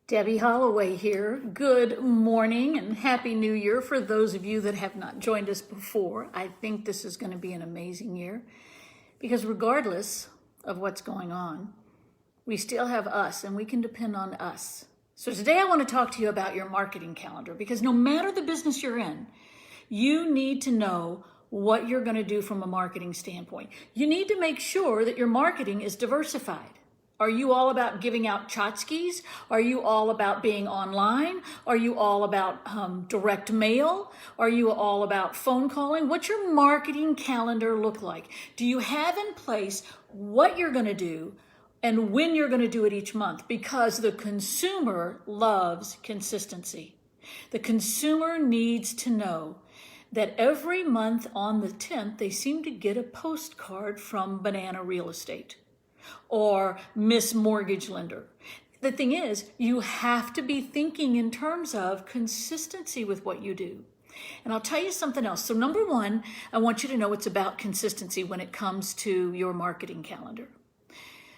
Debbie Holloway here. Good morning and Happy New Year for those of you that have not joined us before. I think this is going to be an amazing year because regardless of what's going on, we still have us and we can depend on us. So today I want to talk to you about your marketing calendar because no matter the business you're in, you need to know what you're going to do from a marketing standpoint. You need to make sure that your marketing is diversified. Are you all about giving out tchotchkes? Are you all about being online? Are you all about direct mail? Are you all about phone calling? What's your marketing calendar look like? Do you have in place what you're going to do and when you're going to do it each month? Because the consumer loves consistency. The consumer needs to know that every month on the 10th, they seem to get a postcard from Banana Real Estate or Miss Mortgage Lender. The thing is, you have to be thinking in terms of consistency with what you do. And I'll tell you something else. So number one, I want you to know it's about consistency when it comes to your marketing calendar.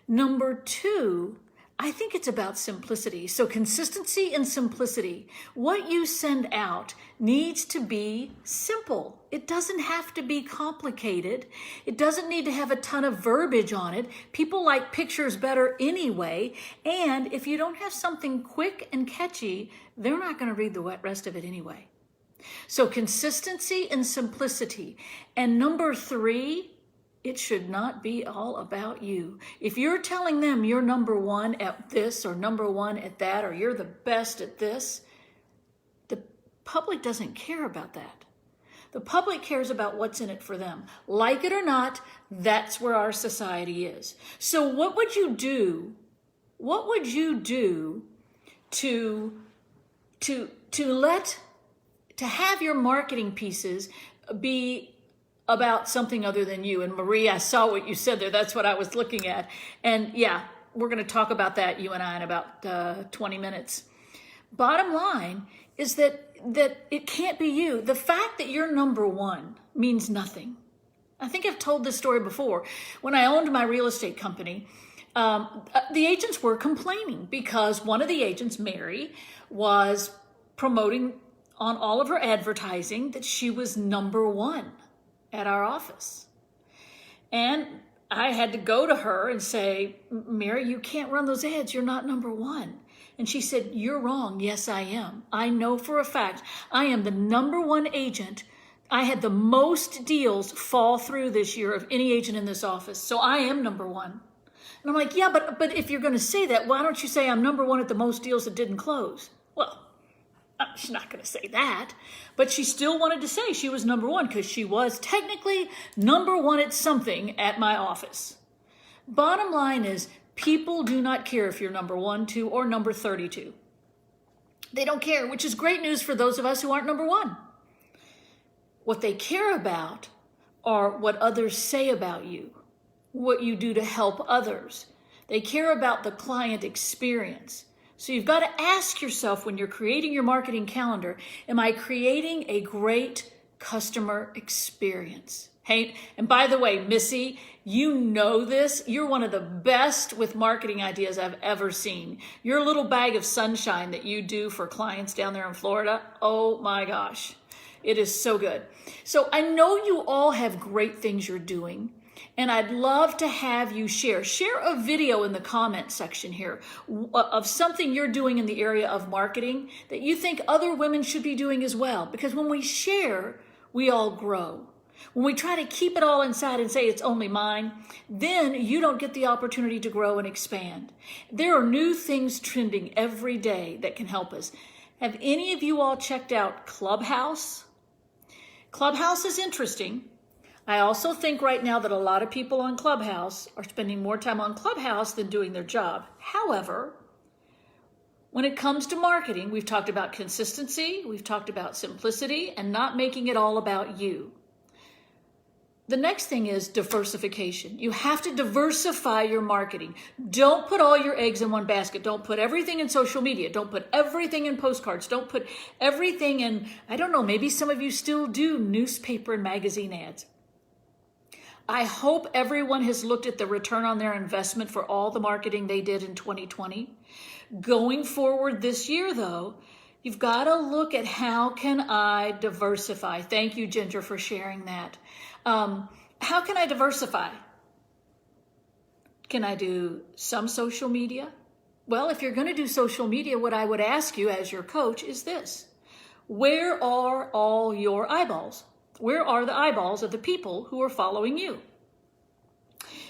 Number two, I think it's about simplicity. So consistency and simplicity. What you send out needs to be simple. It doesn't have to be complicated. It doesn't need to have a ton of verbiage on it. People like pictures better anyway. And if you don't have something quick and catchy, they're not going to read the rest of it anyway. So consistency and simplicity. And number three, it should not be all about you. If you're telling them you're number one at this or number one at that, or you're the best at this, the public doesn't care about that. The public cares about what's in it for them. Like it or not, that's where our society is. So what would you do? What would you do to have your marketing pieces be about something other than you? And Marie, I saw what you said there. That's what I was looking at. And yeah, we're going to talk about that, you and I, in about 20 minutes. Bottom line is that it can't be you. The fact that you're number one means nothing. I think I've told this story before. When I owned my real estate company, the agents were complaining because one of the agents, Mary, was promoting on all of her advertising that she was number one at our office. And I had to go to her and say, Mary, you can't run those ads. You're not number one. And she said, you're wrong. Yes, I am. I know for a fact I am the number one agent. I had the most deals fall through this year of any agent in this office. So I am number one. And I'm like, yeah, but if you're going to say that, why don't you say I'm number one at the most deals that didn't close? Well, she's not going to say that, but she still wanted to say she was number one because she was technically number one at something at my office. Bottom line is, people do not care if you're number 1, 2, or number 32. They don't care, which is great news for those of us who aren't number one. What they care about are what others say about you, what you do to help others. They care about the client experience. So you've got to ask yourself when you're creating your marketing calendar, am I creating a great customer experience? Hey, and by the way, Missy, you know this. You're one of the best with marketing ideas I've ever seen. Your little bag of sunshine that you do for clients down there in Florida, oh my gosh, it is so good. So I know you all have great things you're doing. And I'd love to have you share a video in the comment section here of something you're doing in the area of marketing that you think other women should be doing as well. Because when we share, we all grow. When we try to keep it all inside and say it's only mine, then you don't get the opportunity to grow and expand. There are new things trending every day that can help us. Have any of you all checked out Clubhouse? Clubhouse is interesting. I also think right now that a lot of people on Clubhouse are spending more time on Clubhouse than doing their job. However, when it comes to marketing, we've talked about consistency, we've talked about simplicity, and not making it all about you. The next thing is diversification. You have to diversify your marketing. Don't put all your eggs in one basket. Don't put everything in social media. Don't put everything in postcards. Don't put everything in, I don't know, maybe some of you still do newspaper and magazine ads. I hope everyone has looked at the return on their investment for all the marketing they did in 2020. Going forward this year, though, you've got to look at how can I diversify. Thank you, Ginger, for sharing that. How can I diversify? Can I do some social media? Well, if you're going to do social media, what I would ask you as your coach is this. Where are all your eyeballs? Where are the eyeballs of the people who are following you?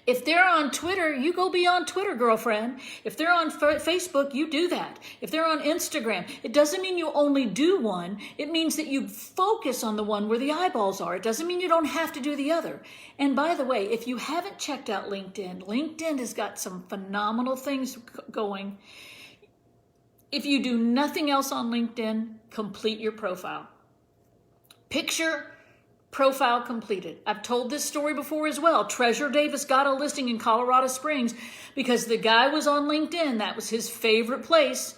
If they're on Twitter, you go be on Twitter, girlfriend. If they're on Facebook, you do that. If they're on Instagram, it doesn't mean you only do one. It means that you focus on the one where the eyeballs are. It doesn't mean you don't have to do the other. And by the way, if you haven't checked out LinkedIn, LinkedIn has got some phenomenal things going. If you do nothing else on LinkedIn, complete your profile. Picture, profile completed. I've told this story before as well. Treasure Davis got a listing in Colorado Springs because the guy was on LinkedIn. That was his favorite place.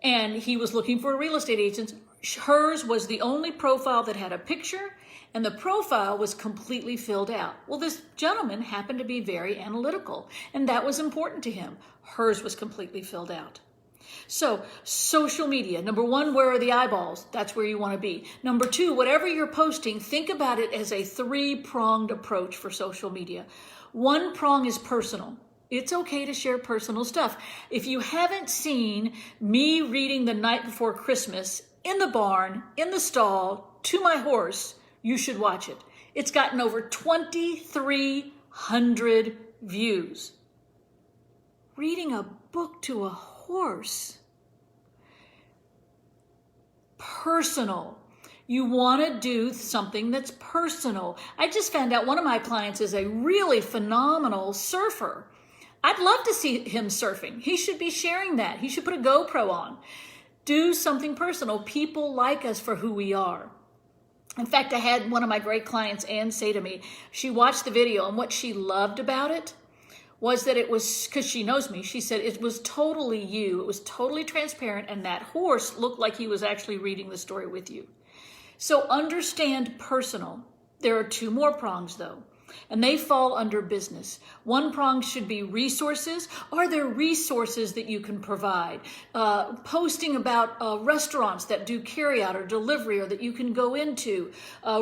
And he was looking for a real estate agent. Hers was the only profile that had a picture, and the profile was completely filled out. Well, this gentleman happened to be very analytical, and that was important to him. Hers was completely filled out. So social media, number one, where are the eyeballs? That's where you want to be. Number two, whatever you're posting, think about it as a three-pronged approach for social media. One prong is personal. It's okay to share personal stuff. If you haven't seen me reading The Night Before Christmas in the barn, in the stall, to my horse, you should watch it. It's gotten over 2,300 views. Reading a book to a horse. Personal. You want to do something that's personal. I just found out one of my clients is a really phenomenal surfer. I'd love to see him surfing. He should be sharing that. He should put a GoPro on. Do something personal. People like us for who we are. In fact, I had one of my great clients, Ann, say to me, she watched the video, and what she loved about it was that it was, because she knows me, she said it was totally you. It was totally transparent, and that horse looked like he was actually reading the story with you. So understand personal. There are two more prongs, though, and they fall under business. One prong should be resources. Are there resources that you can provide? Posting about restaurants that do carryout or delivery or that you can go into.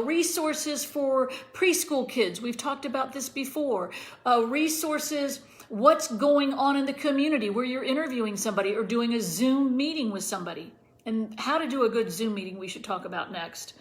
Resources for preschool kids. We've talked about this before. Resources, what's going on in the community where you're interviewing somebody or doing a Zoom meeting with somebody. And how to do a good Zoom meeting we should talk about next.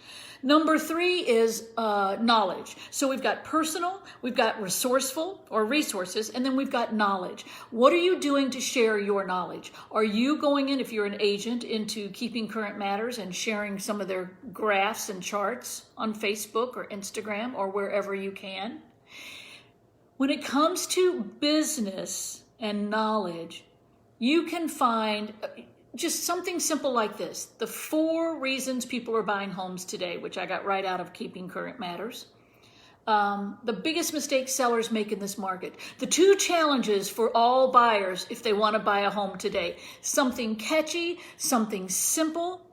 Number three is knowledge. So we've got personal, we've got resourceful or resources, and then we've got knowledge. What are you doing to share your knowledge? Are you going in, if you're an agent, into Keeping Current Matters and sharing some of their graphs and charts on Facebook or Instagram or wherever you can? When it comes to business and knowledge, you can find just something simple like this. The 4 reasons people are buying homes today, which I got right out of Keeping Current Matters. The biggest mistake sellers make in this market. The 2 challenges for all buyers if they want to buy a home today. Something catchy, something simple.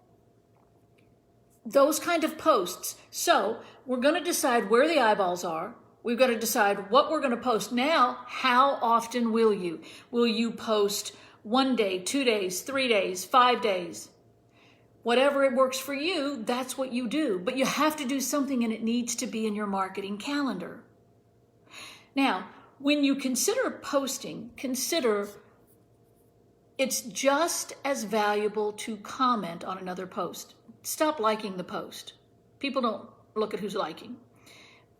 Those kind of posts. So we're going to decide where the eyeballs are. We've got to decide what we're going to post. Now, how often will you? Will you post 1 day, 2 days, 3 days, 5 days? Whatever it works for you, that's what you do. But you have to do something, and it needs to be in your marketing calendar. Now, when you consider posting, consider it's just as valuable to comment on another post. Stop liking the post. People don't look at who's liking.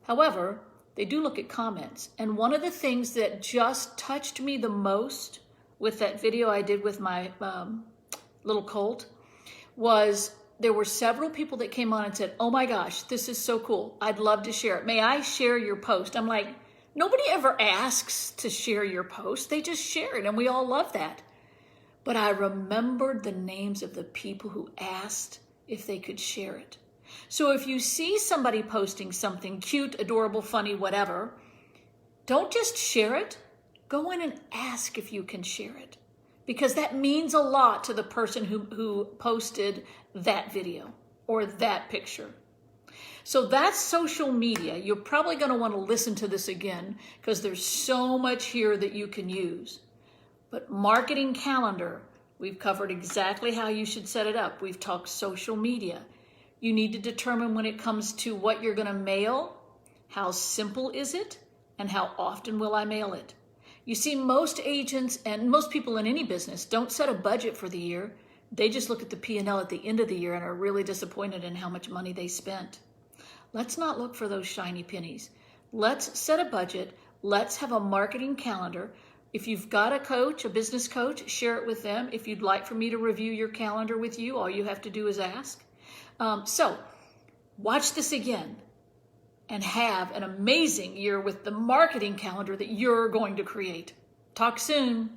However, they do look at comments. And one of the things that just touched me the most with that video I did with my little colt was there were several people that came on and said, oh my gosh, this is so cool. I'd love to share it. May I share your post? I'm like, nobody ever asks to share your post. They just share it, and we all love that. But I remembered the names of the people who asked if they could share it. So if you see somebody posting something cute, adorable, funny, whatever, don't just share it. Go in and ask if you can share it, because that means a lot to the person who posted that video or that picture. So that's social media. You're probably going to want to listen to this again because there's so much here that you can use. But marketing calendar, we've covered exactly how you should set it up. We've talked social media. You need to determine when it comes to what you're going to mail, how simple is it, and how often will I mail it. You see, most agents and most people in any business don't set a budget for the year. They just look at the P&L at the end of the year and are really disappointed in how much money they spent. Let's not look for those shiny pennies. Let's set a budget. Let's have a marketing calendar. If you've got a coach, a business coach, share it with them. If you'd like for me to review your calendar with you, all you have to do is ask. So watch this again and have an amazing year with the marketing calendar that you're going to create. Talk soon.